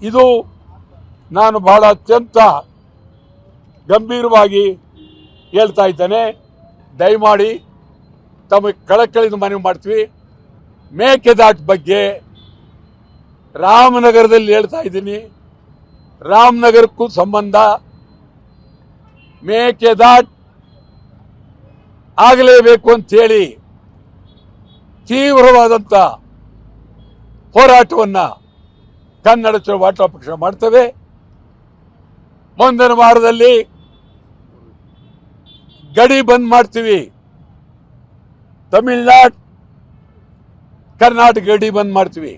ಇದು ನಾನು ಬಹಳ ಅತ್ಯಂತ ಗಂಭೀರವಾಗಿ ಹೇಳ್ತಾ ಇದ್ದೇನೆ. ದಯಮಾಡಿ ತಮಗೆ ಕಳಕಳಿದ ಮನವಿ ಮಾಡ್ತೀವಿ. ಮೇಕೆದಾಟು ಬಗ್ಗೆ ರಾಮನಗರದಲ್ಲಿ ಹೇಳ್ತಾ ಇದ್ದೀನಿ. ರಾಮನಗರಕ್ಕೂ ಸಂಬಂಧ. ಮೇಕೆದಾಟು ಆಗಲೇಬೇಕು ಅಂತೇಳಿ ತೀವ್ರವಾದಂಥ ಹೋರಾಟವನ್ನು ಕನ್ನಡ ಚಳವಳಿ ಪಕ್ಷ ಮಾಡ್ತೇವೆ. ಮುಂದಿನ ವಾರದಲ್ಲಿ ಗಡಿ ಬಂದ್ ಮಾಡ್ತೀವಿ. ತಮಿಳುನಾಡು ಕರ್ನಾಟಕ ಗಡಿ ಬಂದ್ ಮಾಡ್ತೀವಿ.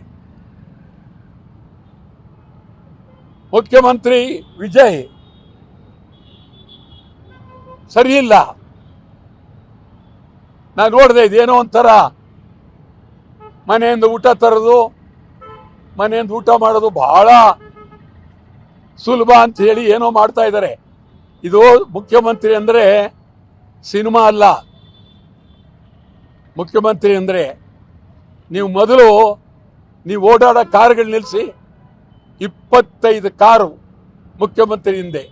ಮುಖ್ಯಮಂತ್ರಿ ವಿಜಯ್ ಸರಿ ಇಲ್ಲ. ನಾನು ನೋಡಿದೆ, ಇದೇನೋ ಒಂಥರ ಮನೆಯಿಂದ ಊಟ ತರೋದು, ಮನೆಯಿಂದ ಊಟ ಮಾಡೋದು ಬಹಳ ಸುಲಭ ಅಂತ ಹೇಳಿ ಏನೋ ಮಾಡ್ತಾ ಇದ್ದಾರೆ. ಇದು ಮುಖ್ಯಮಂತ್ರಿ ಅಂದರೆ ಸಿನಿಮಾ ಅಲ್ಲ. ಮುಖ್ಯಮಂತ್ರಿ ಅಂದರೆ ನೀವು ಮೊದಲು ನೀವು ಓಡಾಡೋ ಕಾರುಗಳು ನಿಲ್ಲಿಸಿ, 25 ಕಾರು ಮುಖ್ಯಮಂತ್ರಿ ಹಿಂದೆ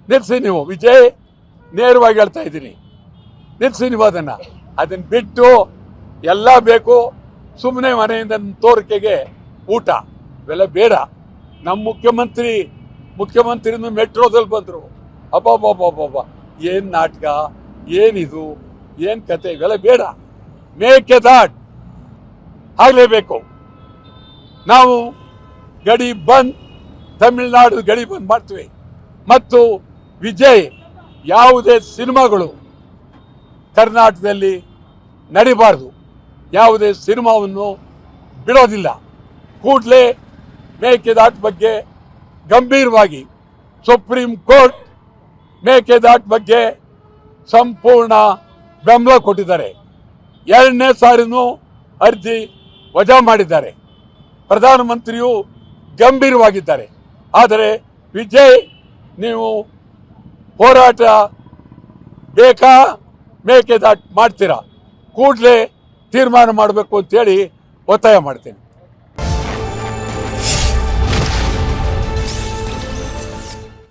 ನಿಲ್ಲಿಸಿ. ನೀವು ವಿಜಯ್ ನೇರವಾಗಿ ಹೇಳ್ತಾ ಇದ್ದೀನಿ, ನಿಲ್ಲಿಸಿ ನೀವು ಅದನ್ನು ಬಿಟ್ಟು ಎಲ್ಲ ಬೇಕು. ಸುಮ್ಮನೆ ಮನೆಯಿಂದ ತೋರಿಕೆಗೆ ಊಟ ಇವೆಲ್ಲ ಬೇಡ. ನಮ್ಮ ಮುಖ್ಯಮಂತ್ರಿ ಮೆಟ್ರೋದಲ್ಲಿ ಬಂದರು. ಅಬ್ಬಬ್ಬಬ್ಬಬ್ಬ, ಏನು ನಾಟಕ, ಏನಿದು, ಏನು ಕತೆ, ಇವೆಲ್ಲ ಬೇಡ. ಮೇಕೆದಾಟು ಆಗಲೇಬೇಕು. ನಾವು ಗಡಿ ಬಂದ್, ತಮಿಳುನಾಡು ಗಡಿ ಬಂದ್ ಮಾಡ್ತೀವಿ. ಮತ್ತು ವಿಜಯ್ ಯಾವುದೇ ಸಿನಿಮಾಗಳು ಕರ್ನಾಟಕದಲ್ಲಿ ನಡಿಬಾರ್ದು. ಯಾವುದೇ ಸಿನಿಮಾವನ್ನು ಬಿಡೋದಿಲ್ಲ. ಕೂಡಲೇ ಮೇಕೆದಾಟು ಬಗ್ಗೆ ಗಂಭೀರವಾಗಿ ಸುಪ್ರೀಂ ಕೋರ್ಟ್ ಮೇಕೆದಾಟು ಬಗ್ಗೆ ಸಂಪೂರ್ಣ ಬೆಂಬಲ ಕೊಟ್ಟಿದ್ದಾರೆ. 2ನೇ ಸಾರಿನೂ ಅರ್ಜಿ ವಜಾ ಮಾಡಿದ್ದಾರೆ. ಪ್ರಧಾನಮಂತ್ರಿಯು ಗಂಭೀರವಾಗಿದ್ದಾರೆ. ಆದರೆ ವಿಜಯ್, ನೀವು ಹೋರಾಟ ಬೇಕಾ, ಮೇಕೆದಾಟು ಮಾಡ್ತೀರಾ, ಕೂಡಲೇ ತೀರ್ಮಾನ ಮಾಡಬೇಕು ಅಂತೇಳಿ ಒತ್ತಾಯ ಮಾಡ್ತೇನೆ.